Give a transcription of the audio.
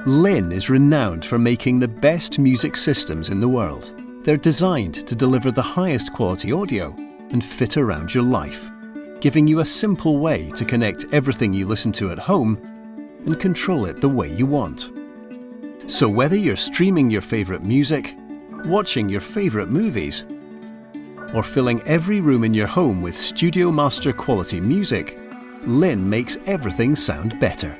Linn is renowned for making the best music systems in the world. They're designed to deliver the highest quality audio and fit around your life, giving you a simple way to connect everything you listen to at home and control it the way you want. So whether you're streaming your favorite music, watching your favorite movies, or filling every room in your home with Studio Master quality music, Linn makes everything sound better.